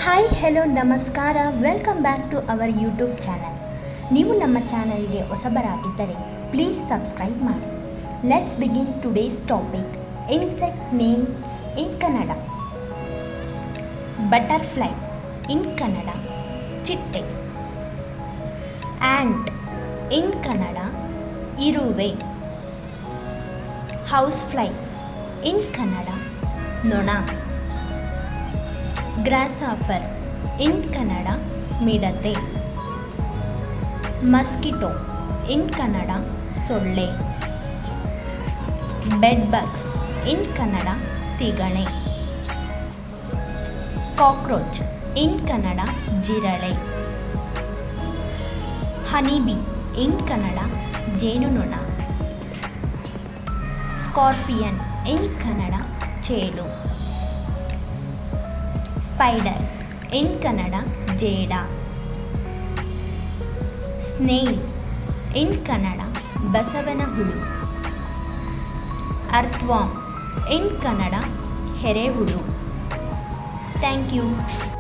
Hi hello ನಮಸ್ಕಾರ, welcome back to our YouTube channel. ನೀವು ನಮ್ಮ ಚಾನಲ್ಗೆ ಹೊಸಬರಾಗಿದ್ದರೆ ಪ್ಲೀಸ್ ಸಬ್ಸ್ಕ್ರೈಬ್ ಮಾಡಿ. Let's begin today's topic, insect names in Kannada. Butterfly in Kannada ಚಿಟ್ಟೆ. ಆ್ಯಂಟ್ ಇನ್ ಕನ್ನಡ ಇರುವೆ. ಹೌಸ್ ಫ್ಲೈ ಇನ್ ಕನ್ನಡ ನೊಣ. ಗ್ರಾಸ್ಹಾಫರ್ ಇನ್ ಕನ್ನಡ ಮಿಡತೆ. ಮಸ್ಕಿಟೋ ಇನ್ ಕನ್ನಡ ಸೊಳ್ಳೆ. ಬೆಡ್ ಬಗ್ಸ್ ಇನ್ ಕನ್ನಡ ತಿಗಣೆ. ಕಾಕ್ರೋಚ್ ಇನ್ ಕನ್ನಡ ಜಿರಳೆ. ಹನಿಬಿ ಇನ್ ಕನ್ನಡ ಜೇನುನೊಣ. ಸ್ಕಾರ್ಪಿಯನ್ ಇನ್ ಕನ್ನಡ ಚೇಳು. ಸ್ಪೈಡರ್ ಇನ್ ಕನ್ನಡ ಜೇಡ. ಸ್ನೇಲ್ ಇನ್ ಕನ್ನಡ ಬಸವನ ಹುಳು. ಅರ್ಥ್ವಾಮ್ ಇನ್ ಕನ್ನಡ ಎರೆಹುಳು. Thank you.